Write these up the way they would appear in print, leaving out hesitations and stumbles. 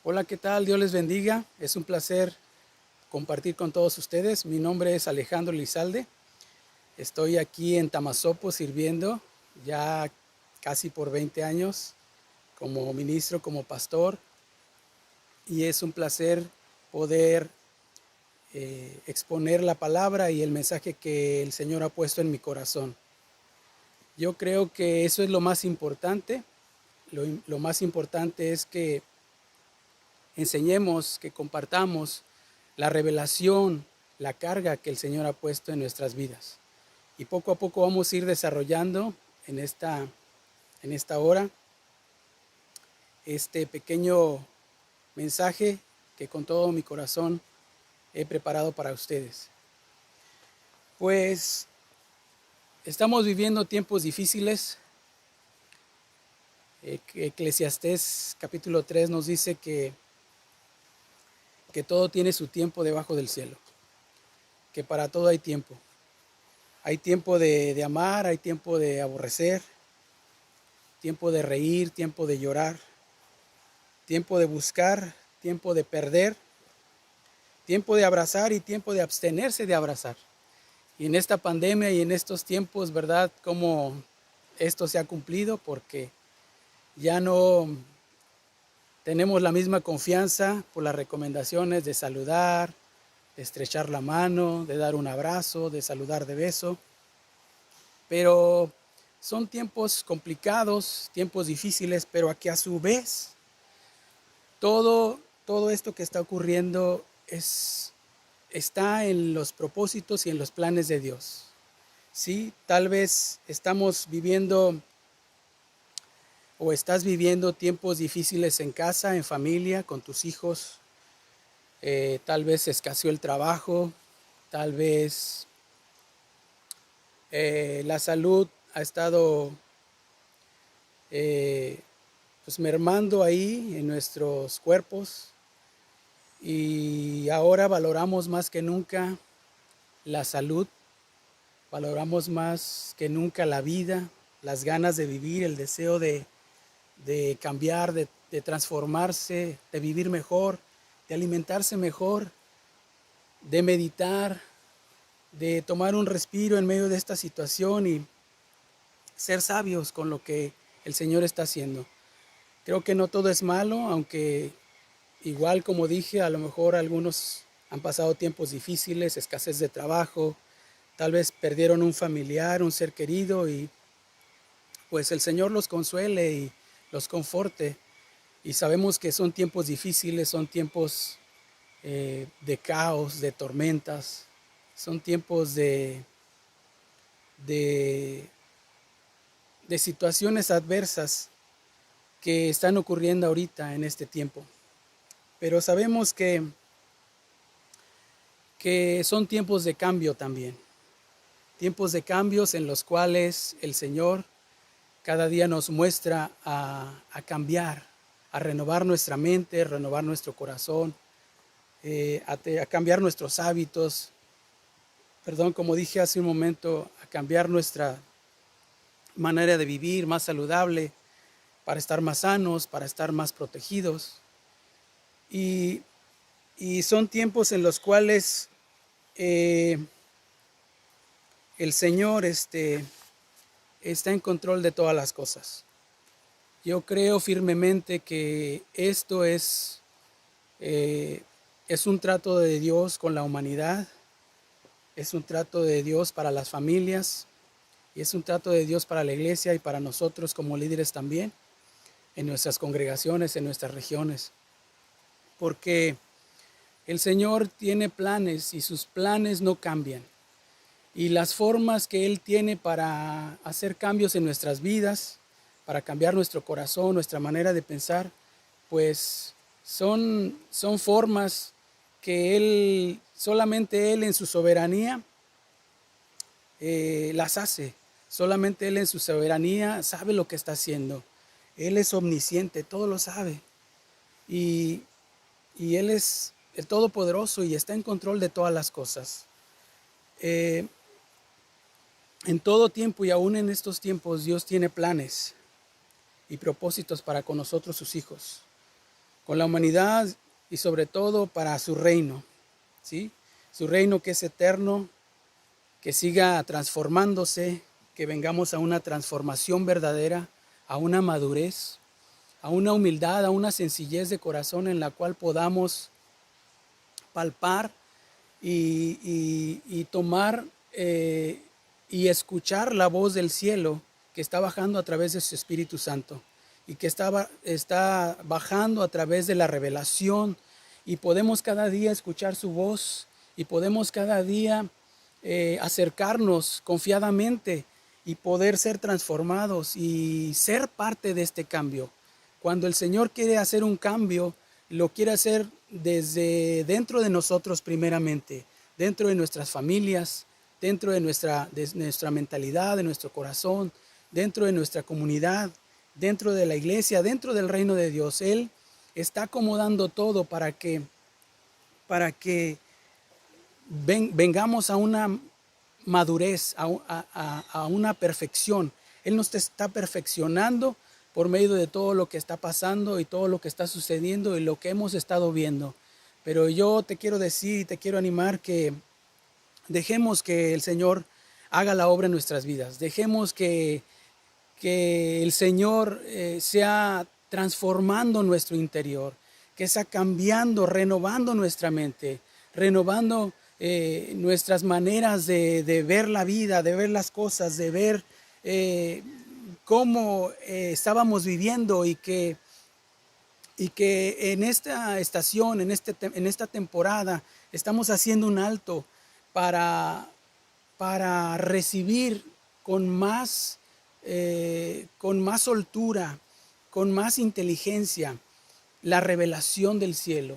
Hola, ¿qué tal? Dios les bendiga. Es un placer compartir con todos ustedes. Mi nombre es Alejandro Lizalde. Estoy aquí en Tamazopo sirviendo ya casi por 20 años como ministro, como pastor. Y es un placer poder exponer la palabra y el mensaje que el Señor ha puesto en mi corazón. Yo creo que eso es lo más importante. Lo más importante es que enseñemos, que compartamos la revelación, la carga que el Señor ha puesto en nuestras vidas. Y poco a poco vamos a ir desarrollando en esta hora este pequeño mensaje que con todo mi corazón he preparado para ustedes. Pues estamos viviendo tiempos difíciles. Eclesiastés capítulo 3 nos dice que todo tiene su tiempo debajo del cielo, que para todo hay tiempo. Hay tiempo de amar, hay tiempo de aborrecer, tiempo de reír, tiempo de llorar, tiempo de buscar, tiempo de perder, tiempo de abrazar y tiempo de abstenerse de abrazar. Y en esta pandemia y en estos tiempos, ¿verdad? Cómo esto se ha cumplido, porque ya no tenemos la misma confianza por las recomendaciones de saludar, de estrechar la mano, de dar un abrazo, de saludar de beso. Pero son tiempos complicados, tiempos difíciles, pero aquí a su vez todo esto que está ocurriendo está en los propósitos y en los planes de Dios. Sí, tal vez estamos viviendo o estás viviendo tiempos difíciles en casa, en familia, con tus hijos. Tal vez escaseó el trabajo, tal vez la salud ha estado pues mermando ahí en nuestros cuerpos, y ahora valoramos más que nunca la salud, valoramos más que nunca la vida, las ganas de vivir, el deseo de cambiar, de transformarse, de vivir mejor, de alimentarse mejor, de meditar, de tomar un respiro en medio de esta situación y ser sabios con lo que el Señor está haciendo. Creo que no todo es malo, aunque igual como dije, a lo mejor algunos han pasado tiempos difíciles, escasez de trabajo, tal vez perdieron un familiar, un ser querido, y pues el Señor los consuele y los conforte. Y sabemos que son tiempos difíciles, son tiempos de caos, de tormentas, son tiempos de, de situaciones adversas que están ocurriendo ahorita en este tiempo. Pero sabemos que son tiempos de cambio también, tiempos de cambios en los cuales el Señor cada día nos muestra a cambiar, a renovar nuestra mente, renovar nuestro corazón, a cambiar nuestros hábitos, como dije hace un momento, a cambiar nuestra manera de vivir más saludable, para estar más sanos, para estar más protegidos. Y son tiempos en los cuales el Señor está en control de todas las cosas. Yo creo firmemente que esto es un trato de Dios con la humanidad, es un trato de Dios para las familias, y es un trato de Dios para la iglesia y para nosotros como líderes también, en nuestras congregaciones, en nuestras regiones. Porque el Señor tiene planes y sus planes no cambian. Y las formas que Él tiene para hacer cambios en nuestras vidas, para cambiar nuestro corazón, nuestra manera de pensar, pues son formas que solamente Él en su soberanía las hace. Solamente Él en su soberanía sabe lo que está haciendo. Él es omnisciente, todo lo sabe. Y Él es el Todopoderoso y está en control de todas las cosas. En todo tiempo y aún en estos tiempos, Dios tiene planes y propósitos para con nosotros, sus hijos. con la humanidad y sobre todo para su reino, ¿sí? Su reino que es eterno, que siga transformándose, que vengamos a una transformación verdadera, a una madurez, a una humildad, a una sencillez de corazón en la cual podamos palpar y tomar y escuchar la voz del cielo que está bajando a través de su Espíritu Santo y que está bajando a través de la revelación, y podemos cada día escuchar su voz y podemos cada día acercarnos confiadamente y poder ser transformados y ser parte de este cambio. Cuando el Señor quiere hacer un cambio, lo quiere hacer desde dentro de nosotros primeramente, dentro de nuestras familias, dentro de nuestra mentalidad, de nuestro corazón, dentro de nuestra comunidad, dentro de la iglesia, dentro del reino de Dios. Él está acomodando todo para que vengamos a una madurez, a una perfección. Él nos está perfeccionando por medio de todo lo que está pasando y todo lo que está sucediendo y lo que hemos estado viendo. Pero yo te quiero decir y te quiero animar que dejemos que el Señor haga la obra en nuestras vidas. Dejemos que el Señor sea transformando nuestro interior, que sea cambiando, renovando nuestra mente, renovando nuestras maneras de ver la vida, de ver las cosas, de ver cómo estábamos viviendo, y que en esta estación, en esta temporada, estamos haciendo un alto para recibir con más soltura, con más inteligencia, la revelación del cielo,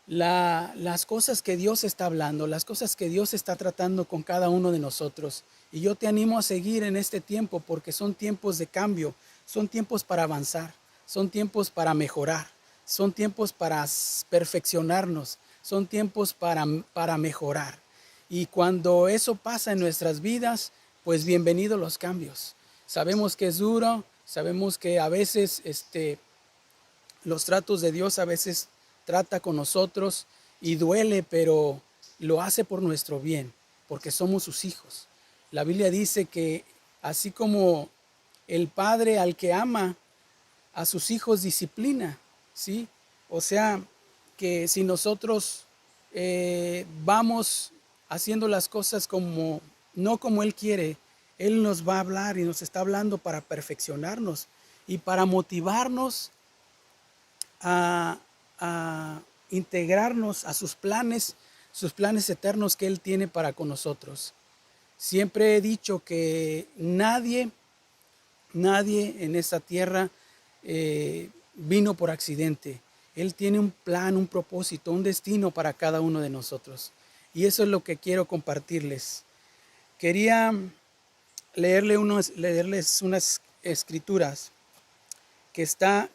las cosas que Dios está hablando, las cosas que Dios está tratando con cada uno de nosotros. Y yo te animo a seguir en este tiempo, porque son tiempos de cambio, son tiempos para avanzar, son tiempos para mejorar, son tiempos para perfeccionarnos, son tiempos para mejorar. Y cuando eso pasa en nuestras vidas, pues bienvenidos los cambios. Sabemos que es duro, sabemos que a veces los tratos de Dios a veces trata con nosotros y duele, pero lo hace por nuestro bien, porque somos sus hijos. La Biblia dice que así como el padre al que ama a sus hijos disciplina, ¿sí? O sea, que si nosotros vamos haciendo las cosas no como Él quiere, Él nos va a hablar y nos está hablando para perfeccionarnos y para motivarnos a integrarnos a sus planes eternos que Él tiene para con nosotros. Siempre he dicho que nadie en esta tierra vino por accidente. Él tiene un plan, un propósito, un destino para cada uno de nosotros. Y eso es lo que quiero compartirles. Quería leerles unas escrituras que está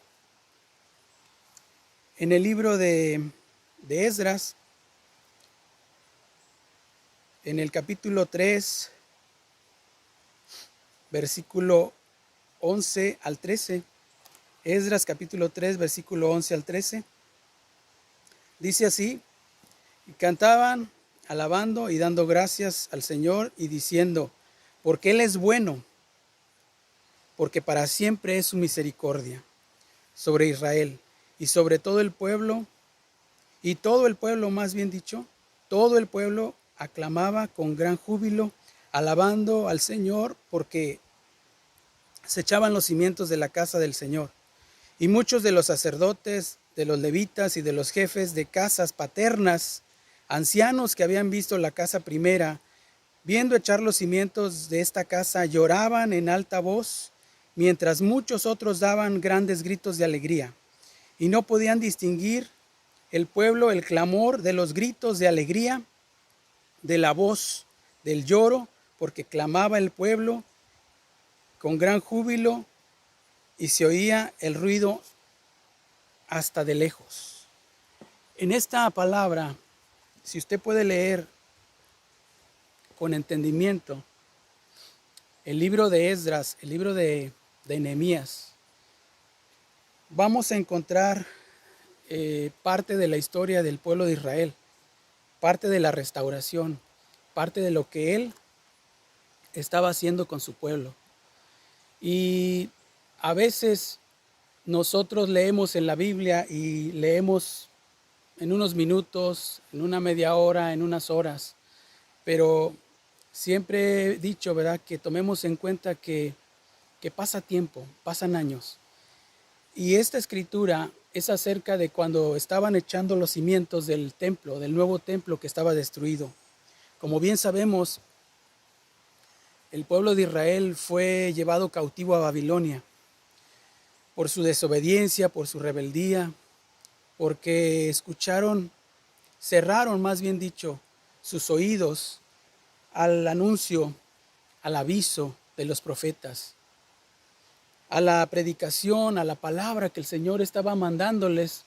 en el libro de Esdras, en el capítulo 3, versículo 11 al 13. Esdras capítulo 3, versículo 11 al 13. Dice así: y cantaban, alabando y dando gracias al Señor y diciendo, porque Él es bueno, porque para siempre es su misericordia sobre Israel y sobre todo el pueblo. Y todo el pueblo, más bien dicho, todo el pueblo aclamaba con gran júbilo, alabando al Señor, porque se echaban los cimientos de la casa del Señor. Y muchos de los sacerdotes, de los levitas y de los jefes de casas paternas, ancianos que habían visto la casa primera, viendo echar los cimientos de esta casa, lloraban en alta voz, mientras muchos otros daban grandes gritos de alegría. Y no podían distinguir el pueblo el clamor de los gritos de alegría, de la voz del lloro, porque clamaba el pueblo con gran júbilo y se oía el ruido hasta de lejos. En esta palabra, si usted puede leer con entendimiento el libro de Esdras, el libro de Nehemías, vamos a encontrar parte de la historia del pueblo de Israel, parte de la restauración, parte de lo que Él estaba haciendo con su pueblo. Y a veces nosotros leemos en la Biblia y leemos en unos minutos, en una media hora, en unas horas, pero siempre he dicho, ¿verdad?, que tomemos en cuenta que pasa tiempo, pasan años. Y esta escritura es acerca de cuando estaban echando los cimientos del templo, del nuevo templo que estaba destruido. Como bien sabemos, el pueblo de Israel fue llevado cautivo a Babilonia por su desobediencia, por su rebeldía, porque cerraron más bien dicho, sus oídos al anuncio, al aviso de los profetas, a la predicación, a la palabra que el Señor estaba mandándoles,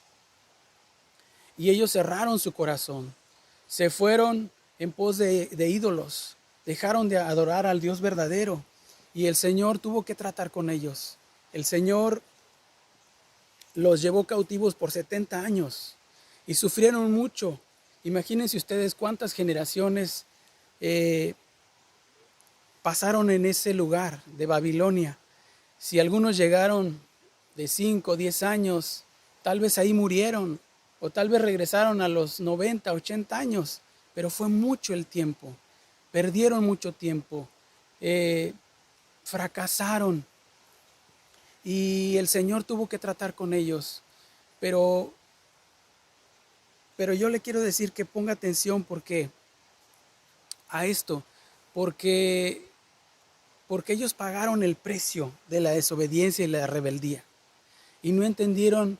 y ellos cerraron su corazón, se fueron en pos de ídolos, dejaron de adorar al Dios verdadero, y el Señor tuvo que tratar con ellos. El Señor los llevó cautivos por 70 años y sufrieron mucho. Imagínense ustedes cuántas generaciones pasaron en ese lugar de Babilonia. Si algunos llegaron de 5 o 10 años, tal vez ahí murieron, o tal vez regresaron a los 90, 80 años, pero fue mucho el tiempo, perdieron mucho tiempo, fracasaron, y el Señor tuvo que tratar con ellos. Pero yo le quiero decir que ponga atención a esto, porque ellos pagaron el precio de la desobediencia y la rebeldía y no entendieron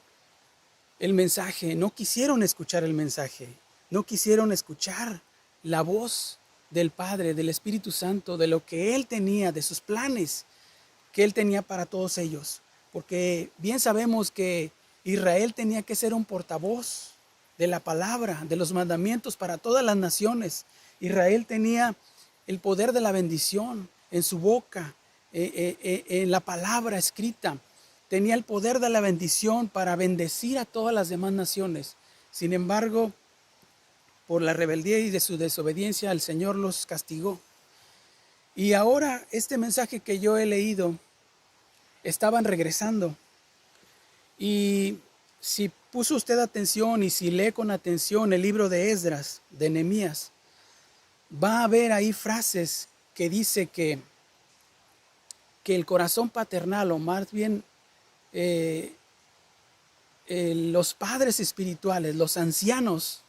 el mensaje, no quisieron escuchar el mensaje, no quisieron escuchar la voz del Padre, del Espíritu Santo, de lo que Él tenía, de sus planes que Él tenía para todos ellos. Porque bien sabemos que Israel tenía que ser un portavoz de la palabra, de los mandamientos para todas las naciones. Israel tenía el poder de la bendición en su boca, en la palabra escrita. Tenía el poder de la bendición para bendecir a todas las demás naciones. Sin embargo, por la rebeldía y de su desobediencia, el Señor los castigó. Y ahora este mensaje que yo he leído, estaban regresando. Y si puso usted atención y si lee con atención el libro de Esdras, de Nehemías, va a ver ahí frases que dice que el corazón paternal, o más bien los padres espirituales, los ancianos,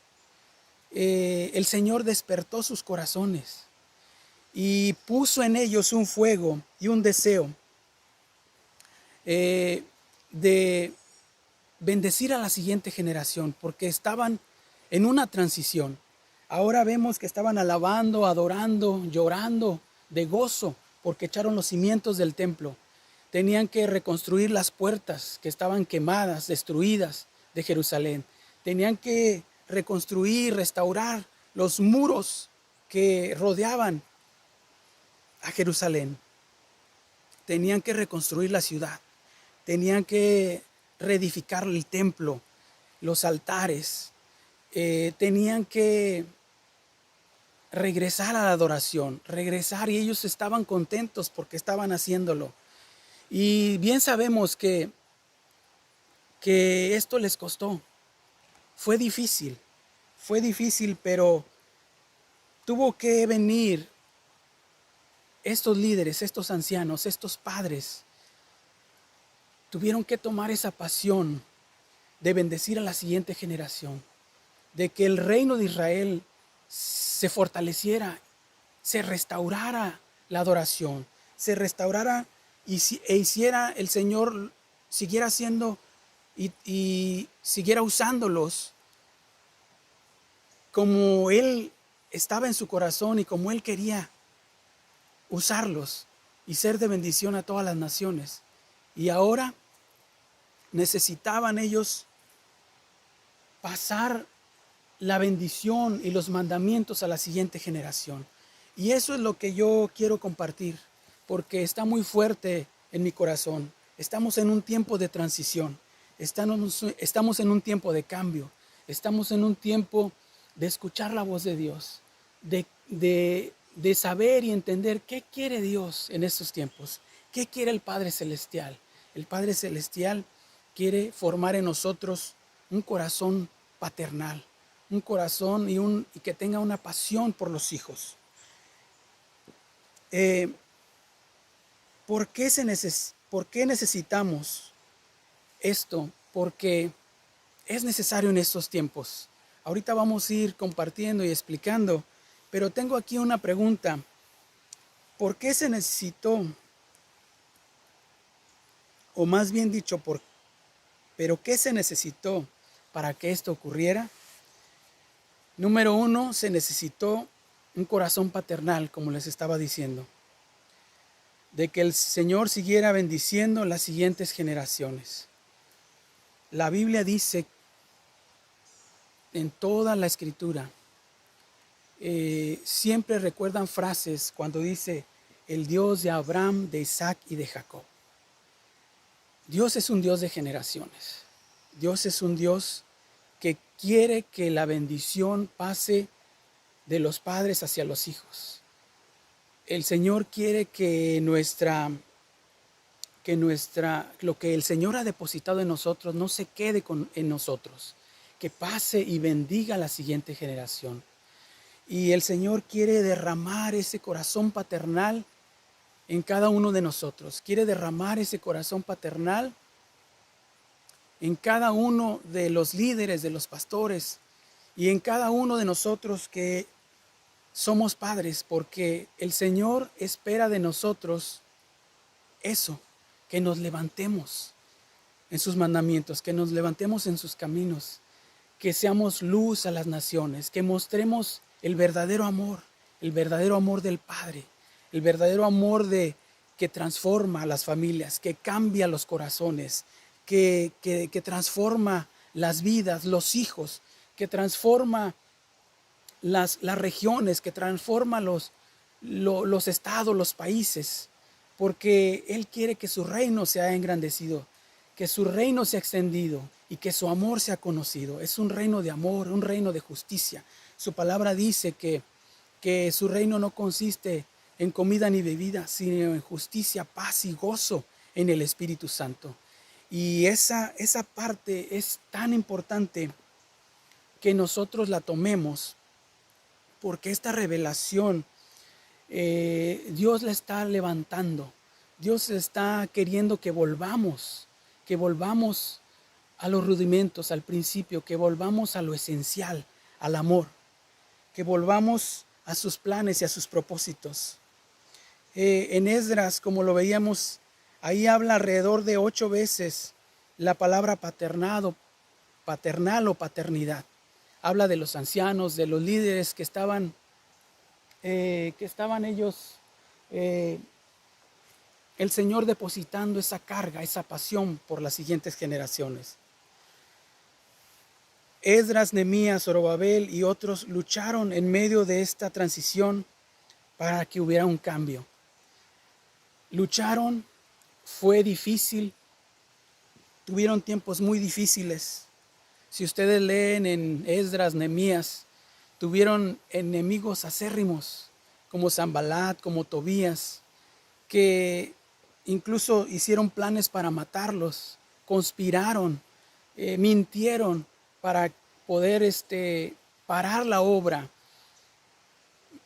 el Señor despertó sus corazones y puso en ellos un fuego y un deseo de bendecir a la siguiente generación, porque estaban en una transición. Ahora vemos que estaban alabando, adorando, llorando de gozo, porque echaron los cimientos del templo. Tenían que reconstruir las puertas que estaban quemadas, destruidas de Jerusalén. Tenían que reconstruir, restaurar los muros que rodeaban a Jerusalén. Tenían que reconstruir la ciudad. Tenían que reedificar el templo, los altares. Tenían que regresar a la adoración, regresar, y ellos estaban contentos porque estaban haciéndolo. Y bien sabemos que esto les costó. Fue difícil, pero tuvo que venir estos líderes, estos ancianos, estos padres. Tuvieron que tomar esa pasión de bendecir a la siguiente generación, de que el reino de Israel se fortaleciera, se restaurara la adoración, se restaurara e hiciera el Señor, siguiera haciendo y siguiera usándolos como Él estaba en su corazón y como Él quería usarlos y ser de bendición a todas las naciones. Y ahora necesitaban ellos pasar la bendición y los mandamientos a la siguiente generación. Y eso es lo que yo quiero compartir, porque está muy fuerte en mi corazón. Estamos en un tiempo de transición. Estamos en un tiempo de cambio. Estamos en un tiempo de escuchar la voz de Dios, de saber y entender qué quiere Dios en estos tiempos, qué quiere el Padre Celestial. El Padre Celestial quiere formar en nosotros un corazón paternal, un corazón y que tenga una pasión por los hijos. ¿Por qué necesitamos esto? Porque es necesario en estos tiempos. Ahorita vamos a ir compartiendo y explicando, pero tengo aquí una pregunta. ¿Por qué se necesitó? O más bien dicho, ¿pero qué se necesitó para que esto ocurriera? Número uno, se necesitó un corazón paternal, como les estaba diciendo, de que el Señor siguiera bendiciendo las siguientes generaciones. La Biblia dice en toda la Escritura, siempre recuerdan frases cuando dice el Dios de Abraham, de Isaac y de Jacob. Dios es un Dios de generaciones. Dios es un Dios que quiere que la bendición pase de los padres hacia los hijos. El Señor quiere que lo que el Señor ha depositado en nosotros no se quede en nosotros, que pase y bendiga a la siguiente generación. Y el Señor quiere derramar ese corazón paternal en cada uno de nosotros. Quiere derramar ese corazón paternal en cada uno de los líderes, de los pastores y en cada uno de nosotros que somos padres, porque el Señor espera de nosotros eso, que nos levantemos en sus mandamientos, que nos levantemos en sus caminos, que seamos luz a las naciones, que mostremos el verdadero amor del Padre, el verdadero amor que transforma a las familias, que cambia los corazones, que transforma las vidas, los hijos, que transforma las regiones, que transforma los estados, los países, porque Él quiere que su reino sea engrandecido, que su reino sea extendido y que su amor sea conocido. Es un reino de amor, un reino de justicia. Su palabra dice que su reino no consiste en comida ni bebida, sino en justicia, paz y gozo en el Espíritu Santo. Y esa parte es tan importante que nosotros la tomemos, porque esta revelación Dios la está levantando. Dios está queriendo que volvamos a los rudimentos, al principio, que volvamos a lo esencial, al amor, que volvamos a sus planes y a sus propósitos. En Esdras, como lo veíamos, ahí habla alrededor de 8 veces la palabra paternal o paternidad. Habla de los ancianos, de los líderes que estaban ellos, el Señor depositando esa carga, esa pasión por las siguientes generaciones. Esdras, Nehemías, Zorobabel y otros lucharon en medio de esta transición para que hubiera un cambio. Lucharon, fue difícil, tuvieron tiempos muy difíciles. Si ustedes leen en Esdras, Nehemías, tuvieron enemigos acérrimos como Sanbalat, como Tobías, que incluso hicieron planes para matarlos, conspiraron, mintieron para poder parar la obra,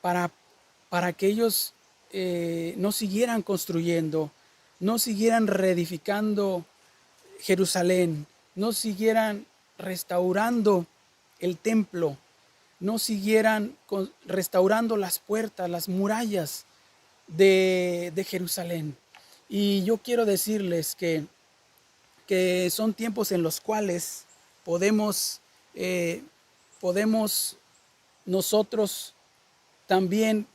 para que ellos no siguieran construyendo, no siguieran reedificando Jerusalén, no siguieran restaurando el templo, no siguieran restaurando las puertas, las murallas de Jerusalén. Y yo quiero decirles que son tiempos en los cuales podemos nosotros también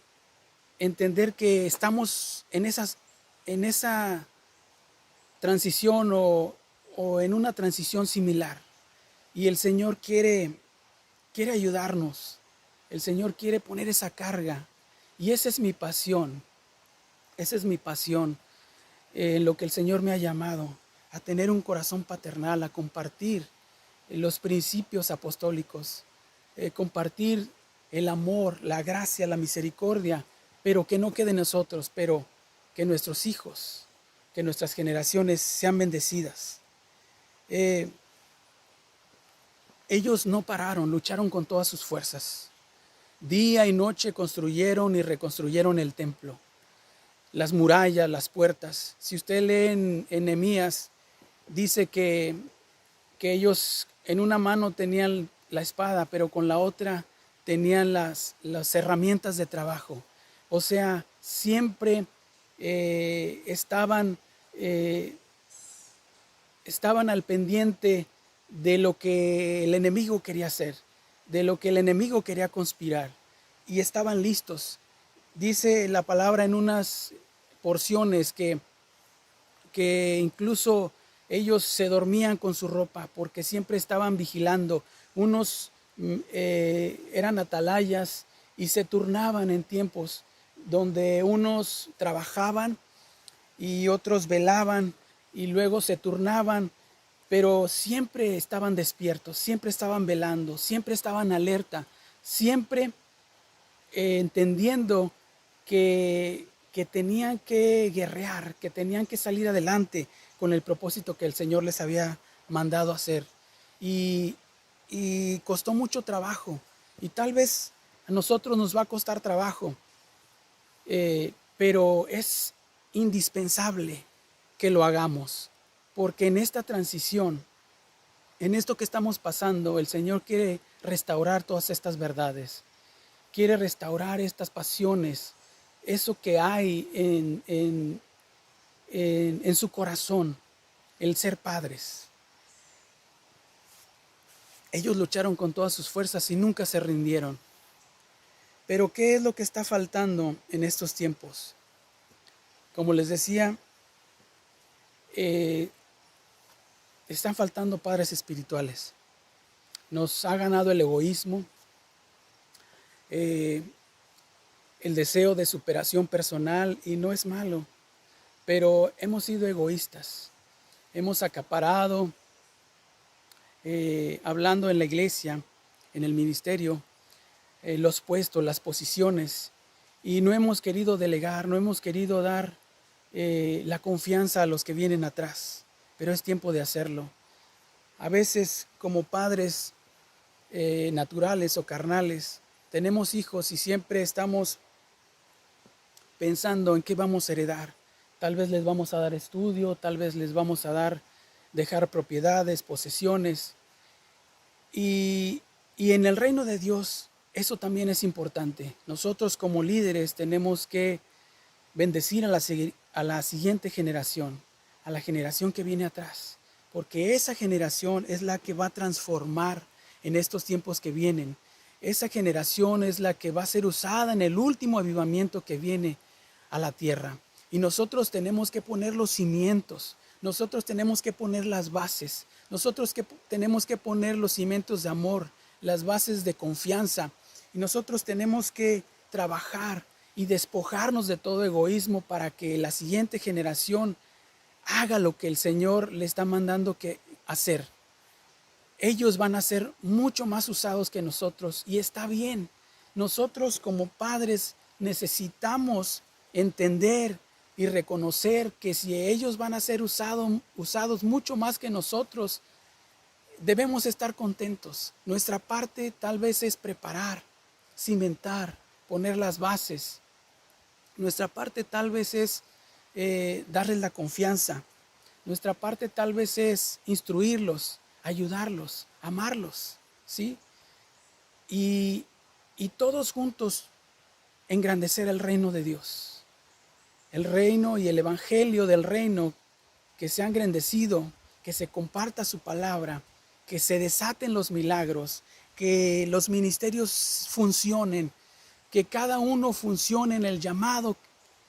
entender que estamos en esa transición o en una transición similar. Y el Señor quiere ayudarnos. El Señor quiere poner esa carga. Y esa es mi pasión. Esa es mi pasión en lo que el Señor me ha llamado. a tener un corazón paternal, a compartir los principios apostólicos, compartir el amor, la gracia, la misericordia, pero que no quede en nosotros, pero que nuestros hijos, que nuestras generaciones sean bendecidas. Ellos no pararon, lucharon con todas sus fuerzas. Día y noche construyeron y reconstruyeron el templo, las murallas, las puertas. Si usted lee en Nehemías, dice que ellos en una mano tenían la espada, pero con la otra tenían las herramientas de trabajo. O sea, siempre estaban al pendiente de lo que el enemigo quería hacer, de lo que el enemigo quería conspirar, y estaban listos. Dice la palabra en unas porciones que incluso ellos se dormían con su ropa porque siempre estaban vigilando. Unos eran atalayas y se turnaban en tiempos donde unos trabajaban y otros velaban y luego se turnaban, pero siempre estaban despiertos, siempre estaban velando, siempre estaban alerta, siempre entendiendo que tenían que guerrear, que tenían que salir adelante con el propósito que el Señor les había mandado hacer. Y costó mucho trabajo, y tal vez a nosotros nos va a costar trabajo, pero es indispensable que lo hagamos, porque en esta transición, en esto que estamos pasando, el Señor quiere restaurar todas estas verdades, quiere restaurar estas pasiones, eso que hay en su corazón, el ser padres. Ellos lucharon con todas sus fuerzas y nunca se rindieron. Pero ¿qué es lo que está faltando en estos tiempos? Como les decía, están faltando padres espirituales. Nos ha ganado el egoísmo, el deseo de superación personal, y no es malo, pero hemos sido egoístas. Hemos acaparado, hablando en la iglesia, en el ministerio, los puestos, las posiciones, y no hemos querido delegar, no hemos querido dar la confianza a los que vienen atrás, pero es tiempo de hacerlo. A veces, como padres naturales o carnales, tenemos hijos y siempre estamos pensando en qué vamos a heredar. Tal vez les vamos a dar estudio, tal vez les vamos a dejar propiedades, posesiones, y en el reino de Dios eso también es importante. Nosotros como líderes tenemos que bendecir a la siguiente generación, a la generación que viene atrás, porque esa generación es la que va a transformar en estos tiempos que vienen. Esa generación es la que va a ser usada en el último avivamiento que viene a la tierra. Y nosotros tenemos que poner los cimientos, nosotros tenemos que poner las bases, nosotros tenemos que poner los cimientos de amor, las bases de confianza, y nosotros tenemos que trabajar y despojarnos de todo egoísmo para que la siguiente generación haga lo que el Señor le está mandando hacer. Ellos van a ser mucho más usados que nosotros, y está bien. Nosotros como padres necesitamos entender y reconocer que si ellos van a ser usados mucho más que nosotros, debemos estar contentos. Nuestra parte tal vez es preparar, cimentar, poner las bases. Nuestra parte tal vez es darles la confianza. Nuestra parte tal vez es instruirlos, ayudarlos, amarlos, ¿sí? Y todos juntos engrandecer el reino de Dios. El reino y el evangelio del reino, que sea engrandecido, que se comparta su palabra, que se desaten los milagros, que los ministerios funcionen, que cada uno funcione en el llamado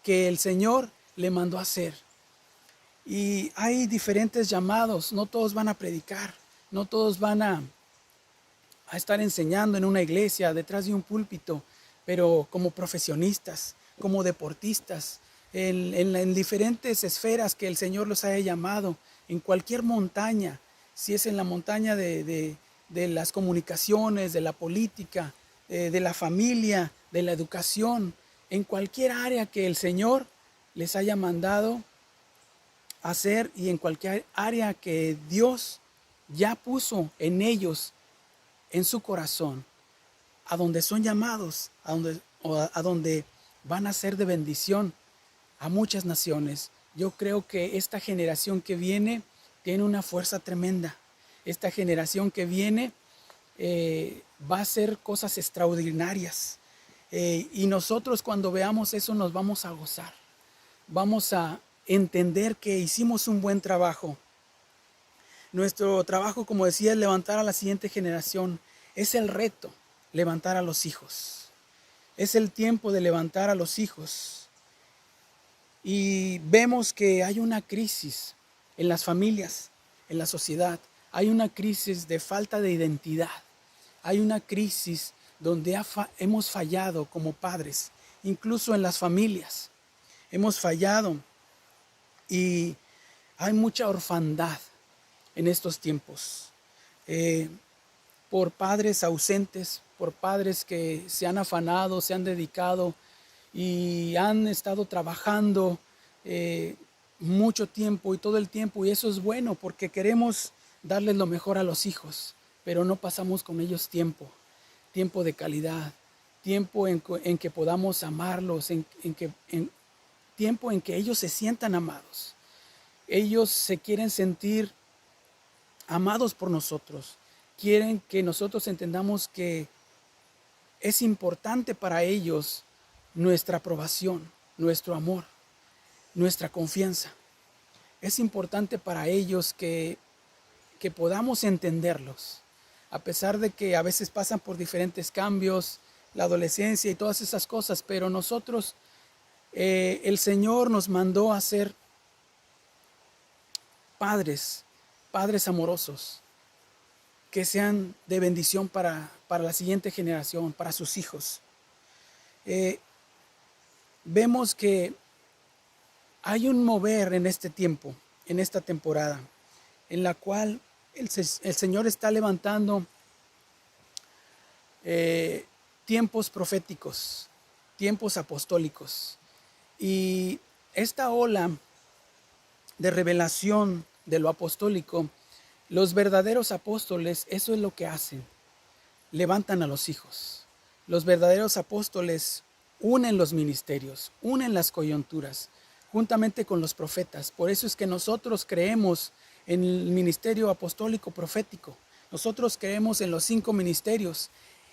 que el Señor le mandó a hacer. Y hay diferentes llamados, no todos van a predicar, no todos van a estar enseñando en una iglesia, detrás de un púlpito, pero como profesionistas, como deportistas, en diferentes esferas que el Señor los haya llamado, en cualquier montaña, si es en la montaña de las comunicaciones, de la política, de la familia, de la educación, en cualquier área que el Señor les haya mandado hacer y en cualquier área que Dios ya puso en ellos, en su corazón, a donde son llamados, a donde van a ser de bendición a muchas naciones. Yo creo que esta generación que viene tiene una fuerza tremenda. Esta generación que viene va a hacer cosas extraordinarias. Y nosotros cuando veamos eso nos vamos a gozar. Vamos a entender que hicimos un buen trabajo. Nuestro trabajo, como decía, es levantar a la siguiente generación. Es el reto, levantar a los hijos. Es el tiempo de levantar a los hijos. Y vemos que hay una crisis en las familias, en la sociedad. Hay una crisis de falta de identidad. Hay una crisis donde hemos fallado como padres, incluso en las familias. Hemos fallado y hay mucha orfandad en estos tiempos. Por padres ausentes, por padres que se han afanado, se han dedicado y han estado trabajando mucho tiempo y todo el tiempo, y eso es bueno porque queremos darles lo mejor a los hijos, pero no pasamos con ellos tiempo de calidad, tiempo en que podamos amarlos, tiempo en que ellos se sientan amados. Ellos se quieren sentir amados por nosotros, quieren que nosotros entendamos que es importante para ellos nuestra aprobación, nuestro amor, nuestra confianza. Es importante para ellos que podamos entenderlos, a pesar de que a veces pasan por diferentes cambios, la adolescencia y todas esas cosas, pero nosotros, el Señor nos mandó a ser padres amorosos, que sean de bendición para la siguiente generación, para sus hijos. Vemos que hay un mover en este tiempo, en esta temporada, en la cual el Señor está levantando tiempos proféticos, tiempos apostólicos. Y esta ola de revelación de lo apostólico, los verdaderos apóstoles, eso es lo que hacen, levantan a los hijos. Los verdaderos apóstoles unen los ministerios, unen las coyunturas, juntamente con los profetas. Por eso es que nosotros creemos en el ministerio apostólico profético. Nosotros creemos en los 5 ministerios.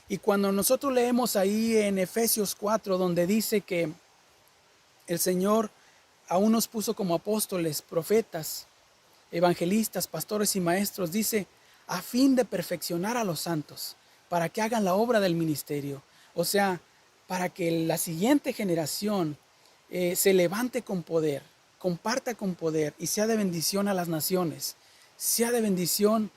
Y cuando nosotros leemos ahí en Efesios 4, donde dice que el Señor aún nos puso como apóstoles, profetas, evangelistas, pastores y maestros, dice, a fin de perfeccionar a los santos, para que hagan la obra del ministerio. O sea, para que la siguiente generación se levante con poder, comparta con poder y sea de bendición a las naciones, sea de bendición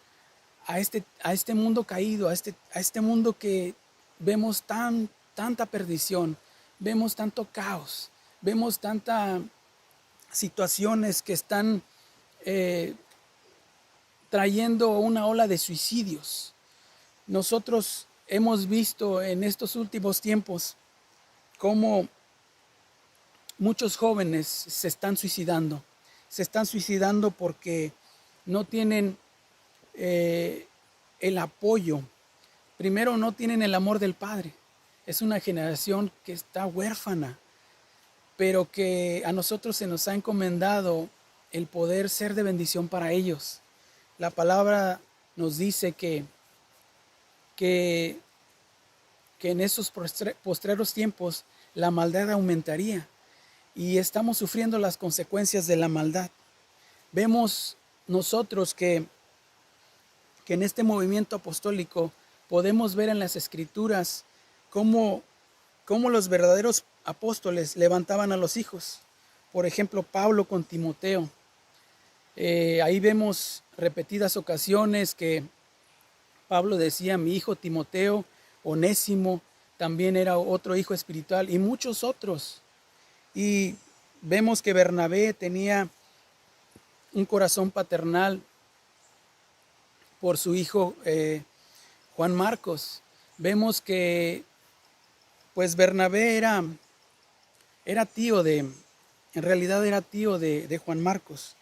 a este mundo caído, a este mundo que vemos tanta perdición, vemos tanto caos, vemos tantas situaciones que están trayendo una ola de suicidios. Nosotros hemos visto en estos últimos tiempos cómo muchos jóvenes se están suicidando porque no tienen el apoyo. Primero, no tienen el amor del Padre. Es una generación que está huérfana, pero que a nosotros se nos ha encomendado el poder ser de bendición para ellos. La palabra nos dice que en esos postreros tiempos la maldad aumentaría y estamos sufriendo las consecuencias de la maldad. Vemos nosotros que en este movimiento apostólico podemos ver en las Escrituras cómo los verdaderos apóstoles levantaban a los hijos. Por ejemplo, Pablo con Timoteo. Ahí vemos repetidas ocasiones que Pablo decía, mi hijo Timoteo, Onésimo, también era otro hijo espiritual, y muchos otros. Y vemos que Bernabé tenía un corazón paternal por su hijo Juan Marcos. Vemos que pues Bernabé era tío en realidad era tío de Juan Marcos.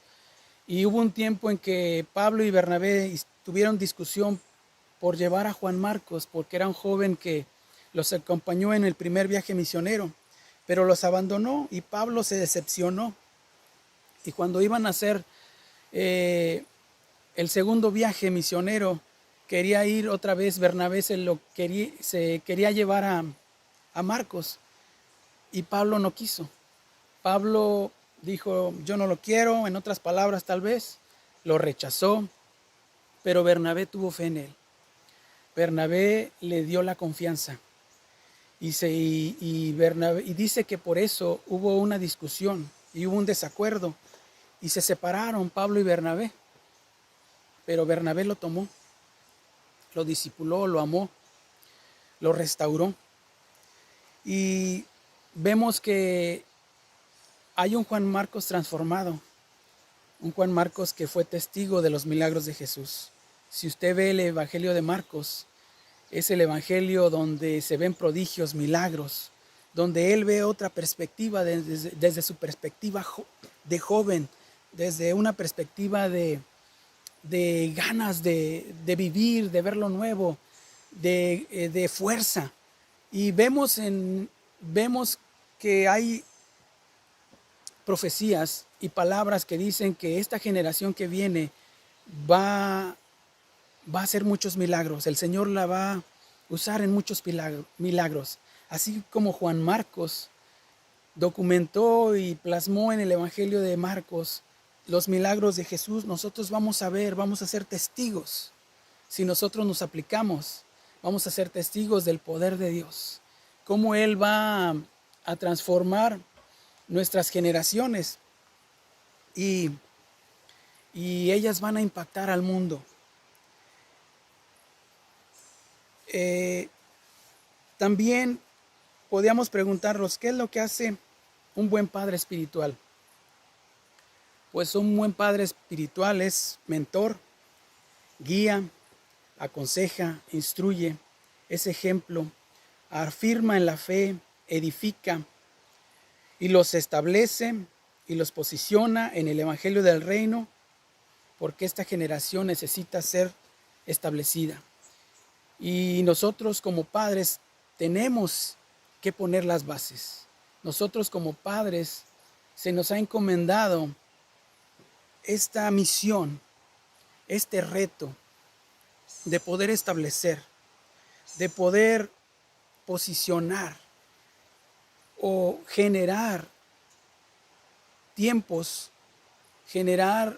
Y hubo un tiempo en que Pablo y Bernabé tuvieron discusión por llevar a Juan Marcos, porque era un joven que los acompañó en el primer viaje misionero, pero los abandonó y Pablo se decepcionó. Y cuando iban a hacer el segundo viaje misionero, quería ir otra vez, Bernabé se quería llevar a Marcos y Pablo no quiso. Pablo dijo, yo no lo quiero, en otras palabras tal vez, lo rechazó, pero Bernabé tuvo fe en él. Bernabé le dio la confianza y dice que por eso hubo una discusión y hubo un desacuerdo y se separaron Pablo y Bernabé, pero Bernabé lo tomó, lo discipuló, lo amó, lo restauró y vemos que hay un Juan Marcos transformado, un Juan Marcos que fue testigo de los milagros de Jesús. Si usted ve el Evangelio de Marcos, es el Evangelio donde se ven prodigios, milagros, donde él ve otra perspectiva desde su perspectiva de joven, desde una perspectiva de ganas de vivir, de ver lo nuevo, de fuerza. Y vemos que hay profecías y palabras que dicen que esta generación que viene va a hacer muchos milagros. El Señor la va a usar en muchos milagros. Así como Juan Marcos documentó y plasmó en el Evangelio de Marcos los milagros de Jesús, nosotros vamos a ser testigos. Si nosotros nos aplicamos, vamos a ser testigos del poder de Dios. Cómo Él va a transformar nuestras generaciones y ellas van a impactar al mundo. También podríamos preguntarnos, ¿qué es lo que hace un buen padre espiritual? Pues un buen padre espiritual es mentor, guía, aconseja, instruye, es ejemplo, afirma en la fe, edifica y los establece y los posiciona en el Evangelio del Reino, porque esta generación necesita ser establecida. Y nosotros como padres tenemos que poner las bases. Nosotros como padres se nos ha encomendado esta misión, este reto de poder establecer, de poder posicionar o generar tiempos, generar